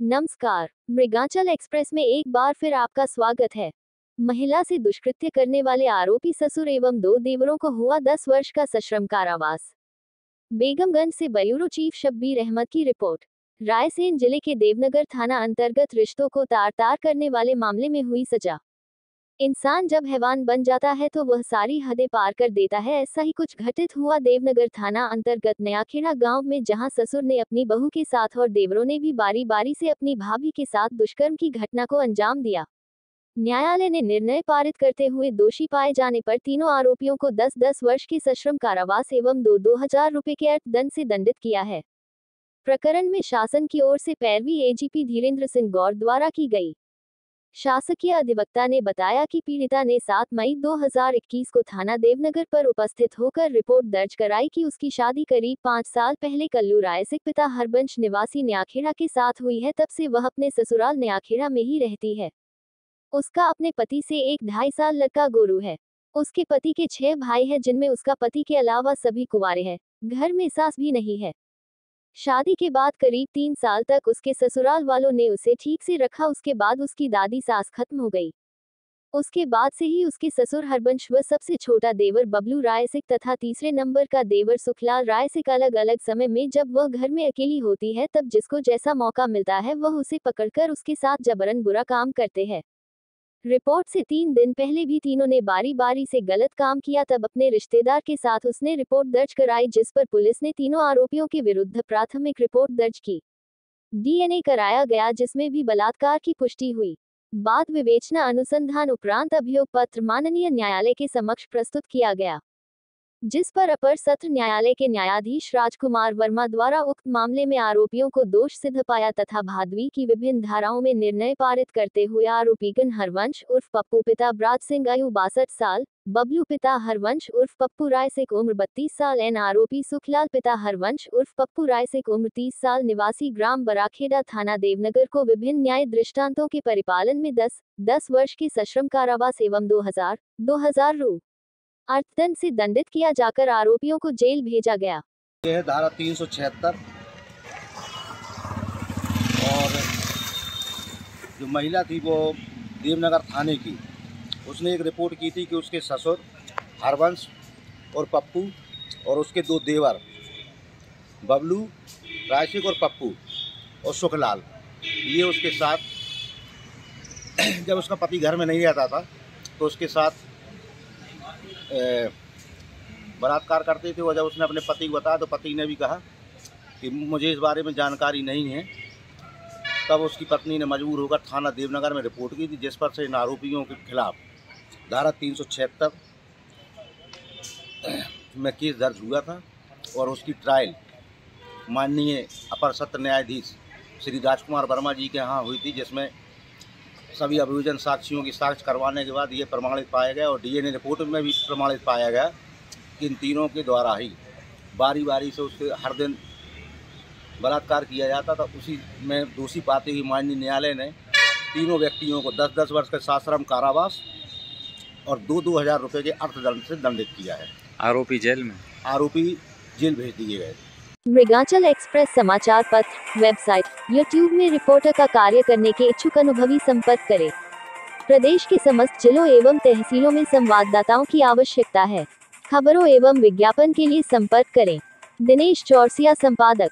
नमस्कार। मृगांचल एक्सप्रेस में एक बार फिर आपका स्वागत है। महिला से दुष्कृत्य करने वाले आरोपी ससुर एवं 2 देवरों को हुआ 10 वर्ष का सश्रम कारावास। बेगमगंज से ब्यूरो चीफ शब्बीर अहमद की रिपोर्ट। रायसेन जिले के देवनगर थाना अंतर्गत रिश्तों को तार तार करने वाले मामले में हुई सजा। इंसान जब हैवान बन जाता है तो वह सारी हदें पार कर देता है। ऐसा ही कुछ घटित हुआ देवनगर थाना अंतर्गत नयाखेड़ा गांव में, जहां ससुर ने अपनी बहू के साथ और देवरों ने भी बारी बारी से अपनी भाभी के साथ दुष्कर्म की घटना को अंजाम दिया। न्यायालय ने निर्णय पारित करते हुए दोषी पाए जाने पर तीनों आरोपियों को 10-10 वर्ष के सश्रम कारावास एवं 2-2000 रुपए के अर्थदंड से दंडित किया है। प्रकरण में शासन की ओर से पैरवी एजीपी धीरेन्द्र सिंह गौर द्वारा की गई। शासकीय अधिवक्ता ने बताया कि पीड़िता ने 7 मई 2021 को थाना देवनगर पर उपस्थित होकर रिपोर्ट दर्ज कराई कि उसकी शादी करीब 5 साल पहले कल्लू रायसिक पिता हरबंश निवासी नयाखेड़ा के साथ हुई है। तब से वह अपने ससुराल नयाखेड़ा में ही रहती है। उसका अपने पति से एक 2.5 साल लड़का गोरू है। उसके पति के 6 भाई हैं, जिनमें उसका पति के अलावा सभी कुंवारे हैं। घर में सास भी नहीं है। शादी के बाद करीब 3 साल तक उसके ससुराल वालों ने उसे ठीक से रखा। उसके बाद उसकी दादी सास खत्म हो गई। उसके बाद से ही उसके ससुर हरबंश व सबसे छोटा देवर बबलू रायसिक तथा तीसरे नंबर का देवर सुखलाल रायसिक अलग अलग समय में, जब वह घर में अकेली होती है, तब जिसको जैसा मौका मिलता है वह उसे पकड़कर उसके साथ जबरन बुरा काम करते हैं। रिपोर्ट से 3 दिन पहले भी तीनों ने बारी बारी से गलत काम किया। तब अपने रिश्तेदार के साथ उसने रिपोर्ट दर्ज कराई, जिस पर पुलिस ने तीनों आरोपियों के विरुद्ध प्राथमिक रिपोर्ट दर्ज की। डीएनए कराया गया, जिसमें भी बलात्कार की पुष्टि हुई। बाद विवेचना अनुसंधान उपरांत अभियोग पत्र माननीय न्यायालय के समक्ष प्रस्तुत किया गया, जिस पर अपर सत्र न्यायालय के न्यायाधीश राजकुमार वर्मा द्वारा उक्त मामले में आरोपियों को दोष सिद्ध पाया तथा भादवी की विभिन्न धाराओं में निर्णय पारित करते हुए आरोपीगण हरवंश उर्फ पप्पू पिता ब्राज सिंह आयु 62 साल, बबलू पिता हरवंश उर्फ पप्पू रायसिक उम्र 32 साल एन आरोपी सुखलाल पिता हरवंश उर्फ पप्पू रायसिक उम्र 30 साल निवासी ग्राम बराखेड़ा थाना देवनगर को विभिन्न न्याय दृष्टांतों के परिपालन में 10 वर्ष के सश्रम कारावास एवं 2000 रु अर्थदंड से दंडित किया जाकर आरोपियों को जेल भेजा गया। यह धारा 376 और जो महिला थी वो देवनगर थाने की, उसने एक रिपोर्ट की थी कि उसके ससुर हरवंश और पप्पू और उसके 2 देवर बबलू रायसिक और पप्पू और सुखलाल, ये उसके साथ जब उसका पति घर में नहीं रहता था तो उसके साथ बलात्कार करते थे। और जब उसने अपने पति को बताया तो पति ने भी कहा कि मुझे इस बारे में जानकारी नहीं है। तब उसकी पत्नी ने मजबूर होकर थाना देवनगर में रिपोर्ट की थी, जिस पर से इन आरोपियों के खिलाफ धारा 376 में केस दर्ज हुआ था और उसकी ट्रायल माननीय अपर सत्र न्यायाधीश श्री राजकुमार वर्मा जी के यहाँ हुई थी, जिसमें सभी अभियोजन साक्षियों की साक्ष्य करवाने के बाद ये प्रमाणित पाया गया और डीएनए रिपोर्ट में भी प्रमाणित पाया गया कि इन तीनों के द्वारा ही बारी बारी से उसके हर दिन बलात्कार किया जाता था। उसी में दोषी पाते ही माननीय न्यायालय ने तीनों व्यक्तियों को 10-10 वर्ष के सश्रम कारावास और 2-2000 रुपये के अर्थदंड से दंडित किया है। आरोपी जेल भेज दिए गए। मृगांचल एक्सप्रेस समाचार पत्र, वेबसाइट, यूट्यूब में रिपोर्टर का कार्य करने के इच्छुक अनुभवी संपर्क करें। प्रदेश के समस्त जिलों एवं तहसीलों में संवाददाताओं की आवश्यकता है। खबरों एवं विज्ञापन के लिए संपर्क करें। दिनेश चौरसिया, संपादक।